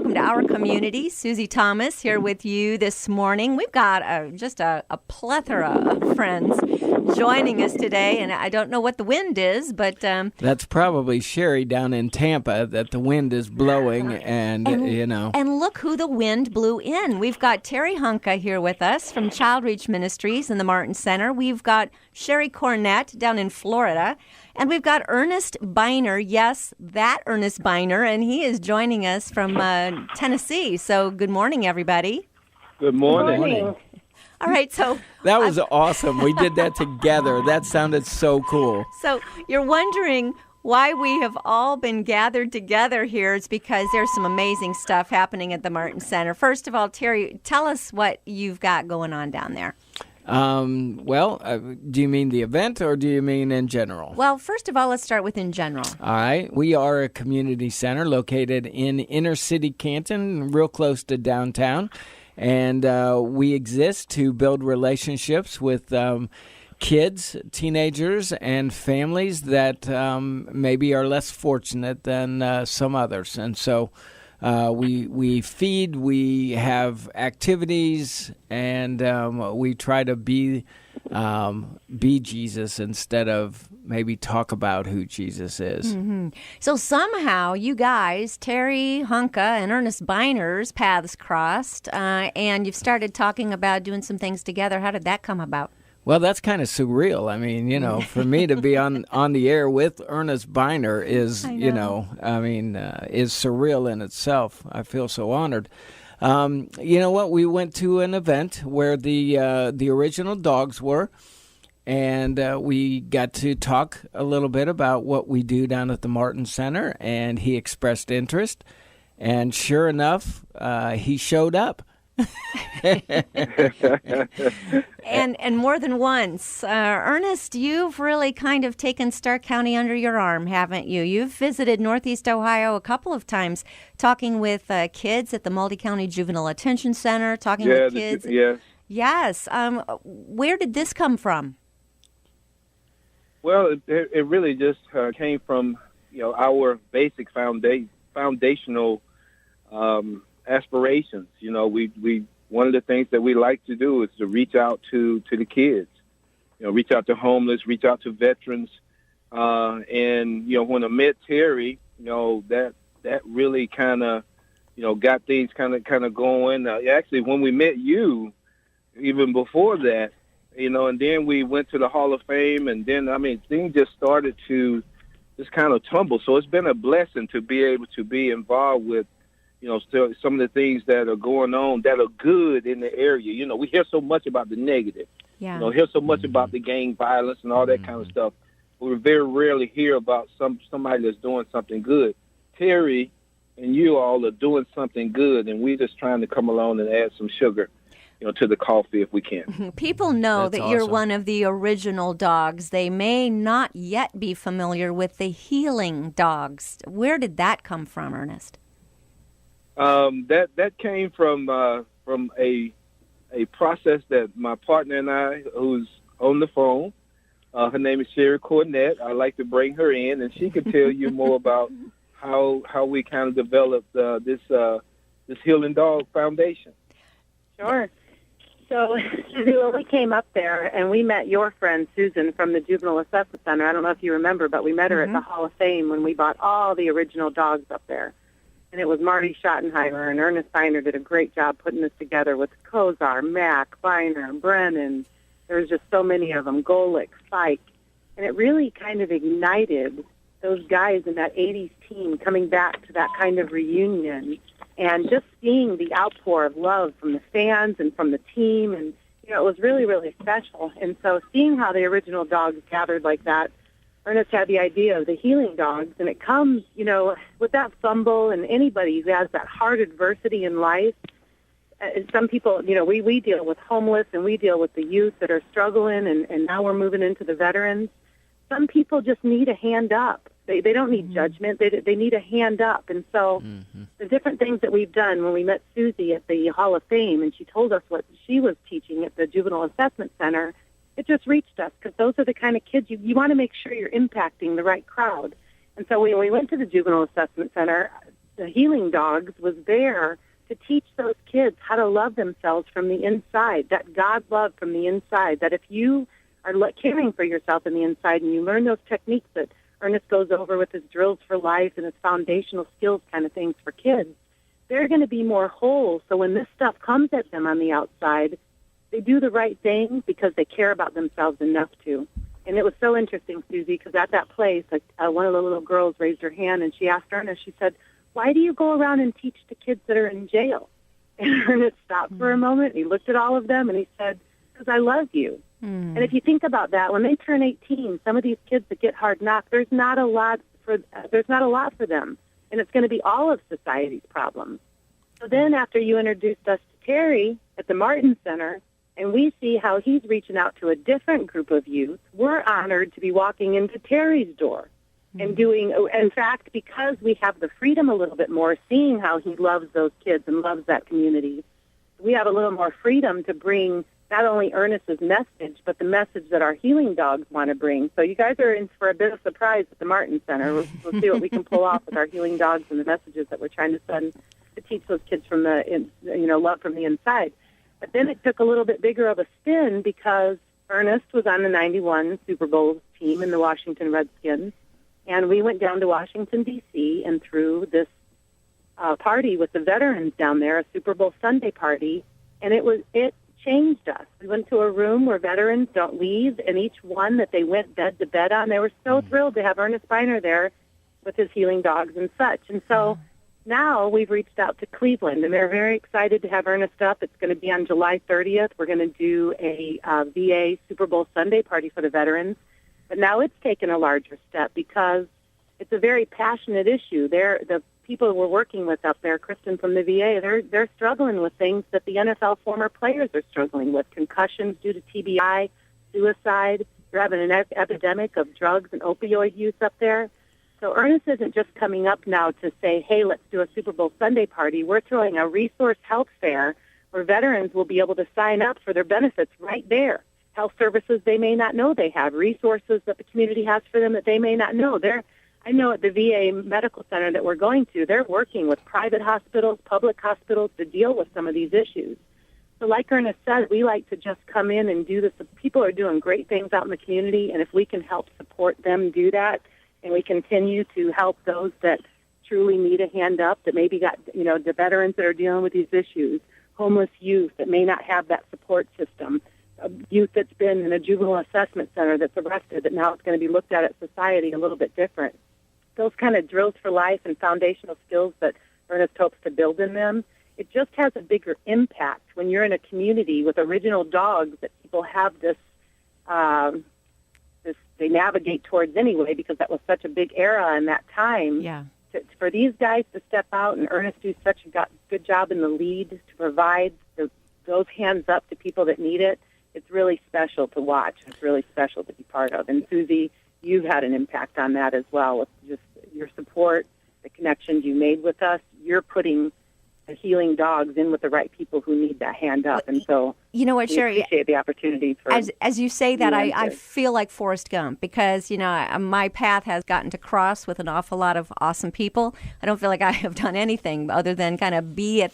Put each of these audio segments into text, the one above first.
welcome to our community. Susie Thomas here with you this morning. We've got just a plethora of friends joining us today, and I don't know what the wind is, but... That's probably Sherry down in Tampa that the wind is blowing, and you know... And look who the wind blew in. We've got Terry Hunka here with us from Child Reach Ministries in the Martin Center. We've got Sherry Cornett down in Florida. And we've got Ernest Biner, yes, that Ernest Biner, and he is joining us from Tennessee. So good morning, everybody. Good morning. Good morning. All right, so... That was awesome. We did that together. That sounded so cool. So you're wondering why we have all been gathered together here. It's because there's some amazing stuff happening at the Martin Center. First of all, Terry, tell us what you've got going on down there. Do you mean the event or do you mean in general? Well, first of all, let's start with in general. All right. We are a community center located in inner city Canton, real close to downtown. And we exist to build relationships with kids, teenagers, and families that maybe are less fortunate than some others. And so we feed, we have activities, and we try to be Jesus instead of maybe talk about who Jesus is. Mm-hmm. So somehow you guys, Terry Hunka and Ernest Biner's paths crossed, and you've started talking about doing some things together. How did that come about? Well, that's kind of surreal. I mean, you know, for me to be on the air with Ernest Biner is, is surreal in itself. I feel so honored. You know what? We went to an event where the original dogs were, and we got to talk a little bit about what we do down at the Martin Center, and he expressed interest, and sure enough, he showed up. And more than once. Ernest, you've really kind of taken Stark County under your arm, haven't you? You've visited Northeast Ohio a couple of times, talking with kids at the Multi-County Juvenile Attention Center, talking with kids. Yes. Where did this come from? Well, it really just came from, our basic foundational aspirations. We one of the things that we like to do is to reach out to the kids, reach out to homeless, reach out to veterans, and when I met Terry, that really kind of got things kind of going. Actually, when we met you, even before that, and then we went to the Hall of Fame, and then things just started to just kind of tumble. So it's been a blessing to be able to be involved with still some of the things that are going on that are good in the area. We hear so much about the negative. Yeah. Hear so much about the gang violence and all that kind of stuff. We very rarely hear about somebody that's doing something good. Terry and you all are doing something good, and we're just trying to come along and add some sugar, to the coffee if we can. People know That's that you're awesome. one of the original dogs. They may not yet be familiar with the healing dogs. Where did that come from, Ernest? That came from a process that my partner and I, who's on the phone, her name is Sherry Cornett. I like to bring her in, and she could tell you more about how we kind of developed this Healing Dog Foundation. Sure. So when we came up there and we met your friend Susan from the Juvenile Assessment Center, I don't know if you remember, but we met her at the Hall of Fame when we bought all the original dogs up there. And it was Marty Schottenheimer, and Ernest Biner did a great job putting this together with Kozar, Mac, Biner, Brennan. There was just so many of them, Golick, Spike. And it really kind of ignited those guys in that 80s team coming back to that kind of reunion and just seeing the outpour of love from the fans and from the team. And, it was really, really special. And so seeing how the original dogs gathered like that, Ernest had the idea of the healing dogs, and it comes, with that fumble and anybody who has that hard adversity in life. Some people, we deal with homeless and we deal with the youth that are struggling, and now we're moving into the veterans. Some people just need a hand up. They don't need judgment. They need a hand up. And so the different things that we've done when we met Susie at the Hall of Fame, and she told us what she was teaching at the Juvenile Assessment Center, it just reached us because those are the kind of kids you want to make sure you're impacting the right crowd. And so when we went to the Juvenile Assessment Center, the Healing Dogs was there to teach those kids how to love themselves from the inside, that God love from the inside, that if you are caring for yourself in the inside and you learn those techniques that Ernest goes over with his drills for life and his foundational skills kind of things for kids, they're going to be more whole. So when this stuff comes at them on the outside, they do the right thing because they care about themselves enough to. And it was so interesting, Susie, because at that place, one of the little girls raised her hand and she asked Ernest, she said, "Why do you go around and teach the kids that are in jail?" And Ernest stopped for a moment. He looked at all of them and he said, "Because I love you." And if you think about that, when they turn 18, some of these kids that get hard knocked, there's not a lot for them, and it's going to be all of society's problems. So then, after you introduced us to Terry at the Martin Center, and we see how he's reaching out to a different group of youth, we're honored to be walking into Terry's door and doing. In fact, because we have the freedom a little bit more, seeing how he loves those kids and loves that community, we have a little more freedom to bring not only Ernest's message, but the message that our Healing Dogs want to bring. So you guys are in for a bit of surprise at the Martin Center. We'll see what we can pull off with our Healing Dogs and the messages that we're trying to send to teach those kids from love from the inside. But then it took a little bit bigger of a spin because Ernest was on the 91 Super Bowl team in the Washington Redskins, and we went down to Washington, D.C., and threw this party with the veterans down there, a Super Bowl Sunday party, and it changed us. We went to a room where veterans don't leave, and each one that they went bed to bed on, they were so thrilled to have Ernest Beiner there with his Healing Dogs and such. And so now we've reached out to Cleveland, and they're very excited to have Ernest up. It's going to be on July 30th. We're going to do a VA Super Bowl Sunday party for the veterans. But now it's taken a larger step because it's a very passionate issue. The people we're working with up there, Kristen from the VA, they're struggling with things that the NFL former players are struggling with, concussions due to TBI, suicide. You're having an epidemic of drugs and opioid use up there. So Ernest isn't just coming up now to say, hey, let's do a Super Bowl Sunday party. We're throwing a resource health fair where veterans will be able to sign up for their benefits right there. Health services they may not know they have, resources that the community has for them that they may not know. I know at the VA Medical Center that we're going to, they're working with private hospitals, public hospitals to deal with some of these issues. So like Ernest said, we like to just come in and do this. People are doing great things out in the community, and if we can help support them do that, and we continue to help those that truly need a hand up, that maybe got, the veterans that are dealing with these issues, homeless youth that may not have that support system, youth that's been in a juvenile assessment center that's arrested, that now it's going to be looked at society a little bit different. Those kind of drills for life and foundational skills that Ernest hopes to build in them, it just has a bigger impact when you're in a community with original dogs that people have this they navigate towards anyway, because that was such a big era in that time. Yeah. For these guys to step out, and Ernest do such a good job in the lead to provide those hands up to people that need it, it's really special to watch. It's really special to be part of. And Susie, you've had an impact on that as well with just your support, the connections you made with us. You're putting the Healing Dogs in with the right people who need that hand up. And so you know what, Sherry, appreciate the opportunity for as you say that, I feel like Forrest Gump, because my path has gotten to cross with an awful lot of awesome people. I don't feel like I have done anything other than kind of be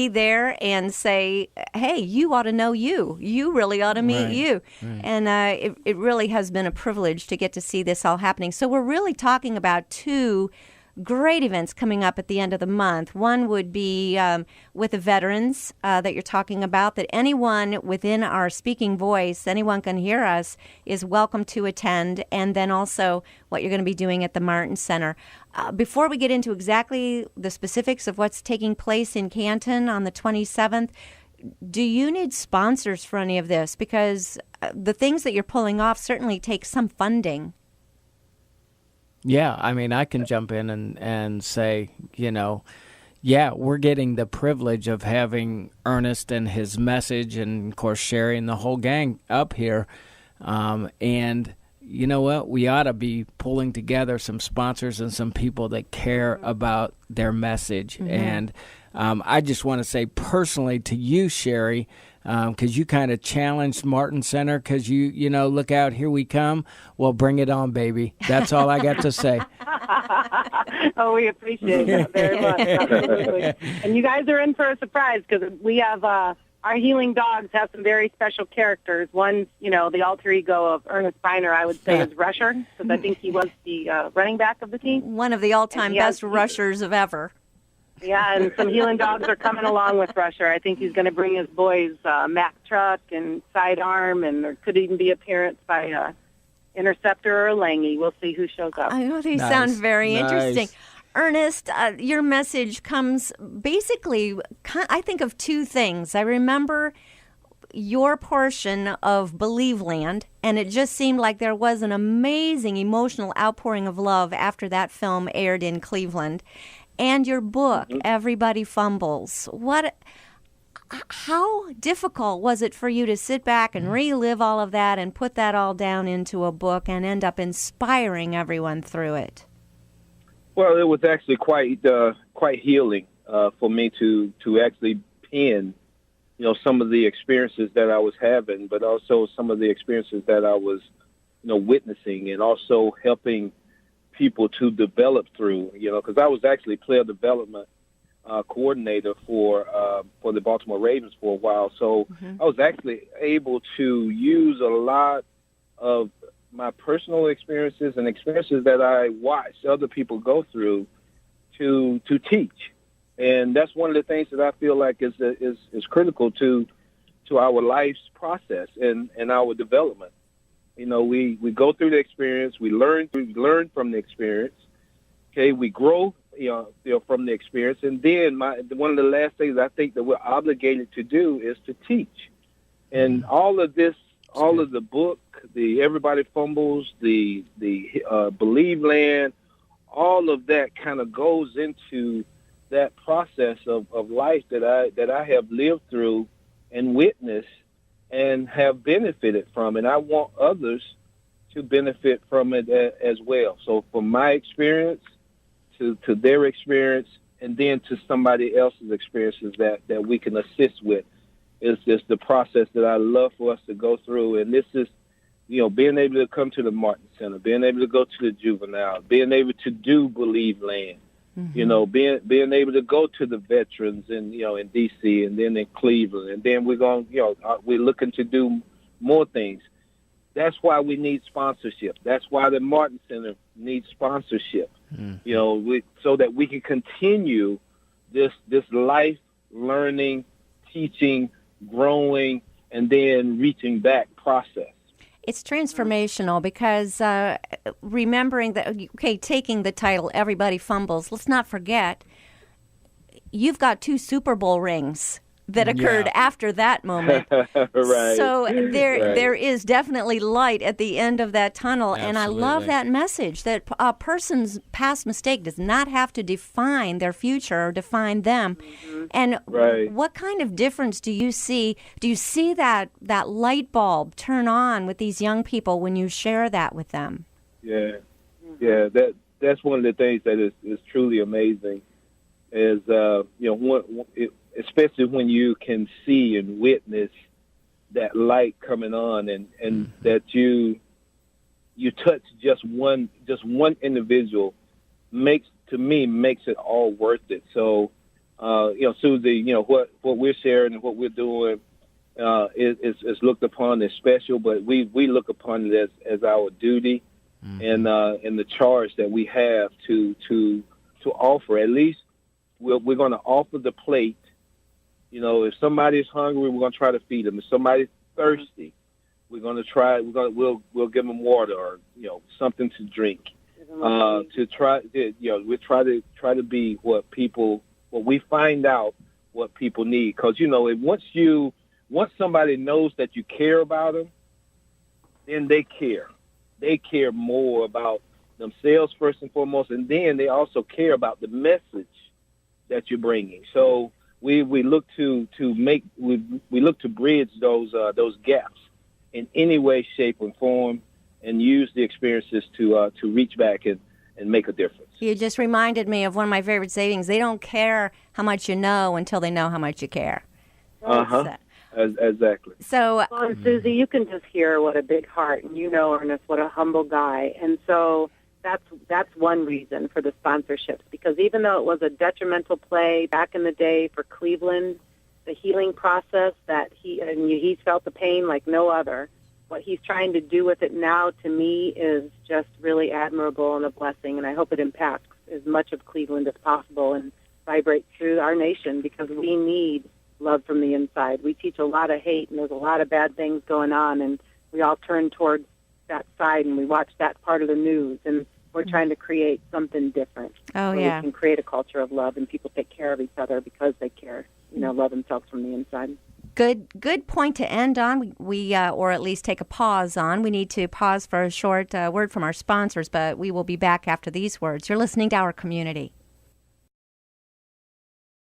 there and say, hey, you ought to know you really ought to meet you. Right. And it really has been a privilege to get to see this all happening. So we're really talking about two great events coming up at the end of the month. One would be with the veterans that you're talking about, that anyone within our speaking voice, anyone can hear us, is welcome to attend, and then also what you're going to be doing at the Martin Center. Before we get into exactly the specifics of what's taking place in Canton on the 27th, do you need sponsors for any of this? Because the things that you're pulling off certainly take some funding. Yeah, I mean, I can jump in and say, we're getting the privilege of having Ernest and his message, and, of course, Sherry and the whole gang up here. And you know what? We ought to be pulling together some sponsors and some people that care about their message. Mm-hmm. And I just want to say personally to you, Sherry, because you kind of challenged Martin Center because you know, look out, here we come. Well, bring it on, baby. That's all I got to say. Oh, we appreciate that very much. Absolutely. And you guys are in for a surprise because we have our healing dogs have some very special characters. One, you know, the alter ego of Ernest Biner, I would say, is Rusher, because I think he was the running back of the team. One of the all-time best rushers of ever. Yeah, and some healing dogs are coming along with Rusher. I think he's going to bring his boys Mack Truck and Sidearm, and there could even be appearance by Interceptor or Langy. We'll see who shows up. I know they sound very interesting. Ernest, your message comes basically, I think of two things. I remember your portion of Believe Land, and it just seemed like there was an amazing emotional outpouring of love after that film aired in Cleveland. And your book, Everybody Fumbles. How difficult was it for you to sit back and relive all of that and put that all down into a book and end up inspiring everyone through it? Well, it was actually quite healing for me to actually pen, you know, some of the experiences that I was having, but also some of the experiences that I was, you know, witnessing, and also helping people to develop through, you know, because I was actually player development coordinator for the Baltimore Ravens for a while. So I was actually able to use a lot of my personal experiences and experiences that I watched other people go through to teach. And that's one of the things that I feel like is critical to our life's process and our development. You know, we go through the experience, we learn from the experience. Okay, we grow, you know, from the experience, and then one of the last things I think that we're obligated to do is to teach. And all of this, all of the book, the Everybody Fumbles, the Believe Land, all of that kind of goes into that process of life that I have lived through and witnessed and have benefited from, and I want others to benefit from it as well. So from my experience to their experience, and then to somebody else's experiences that we can assist with, is just the process that I love for us to go through. And this is, you know, being able to come to the Martin Center, being able to go to the juvenile, being able to do Believe Land, you know, being able to go to the veterans in, you know, in D.C. and then in Cleveland, and then we're going, you know, we're looking to do more things. That's why we need sponsorship. That's why the Martin Center needs sponsorship, you know, so that we can continue this life learning, teaching, growing, and then reaching back process. It's transformational because remembering that, okay, taking the title Everybody Fumbles, let's not forget, you've got 2 Super Bowl rings that occurred after that moment. Right. So there is definitely light at the end of that tunnel. Absolutely. And I love that message that a person's past mistake does not have to define their future or define them. And what kind of difference do you see? Do you see that light bulb turn on with these young people when you share that with them? Yeah. That's one of the things that is truly amazing is, you know, especially when you can see and witness that light coming on, and that you touch just one individual makes it all worth it. So, you know, Susie, you know, what we're sharing and what we're doing is looked upon as special, but we look upon it as our duty and the charge that we have to offer. At least we're going to offer the plate. You know, if somebody's hungry, we're going to try to feed them. If somebody's thirsty, we're going to try. We'll give them water or, you know, something to drink. To try, you know, we try to be what we find out what people need. Because, you know, once somebody knows that you care about them, then they care. They care more about themselves first and foremost, and then they also care about the message that you're bringing. So we look to bridge those gaps in any way, shape, and form, and use the experiences to reach back and make a difference. You just reminded me of one of my favorite sayings. They don't care how much you know until they know how much you care. Exactly. So, well, and Susie, you can just hear what a big heart, and you know, Ernest, what a humble guy. And so that's one reason for the sponsorships, because even though it was a detrimental play back in the day for Cleveland, the healing process that he's felt the pain like no other. What he's trying to do with it now, to me, is just really admirable and a blessing, and I hope it impacts as much of Cleveland as possible and vibrates through our nation, because we need love from the inside. We teach a lot of hate, and there's a lot of bad things going on, and we all turn towards that side, and we watch that part of the news, and we're trying to create something different. oh, where yeah. we can create a culture of love, and people take care of each other because they care, love themselves from the inside. Good point to end on. We or at least take a pause on. We need to pause for a short word from our sponsors, but we will be back after these words. You're listening to Our Community.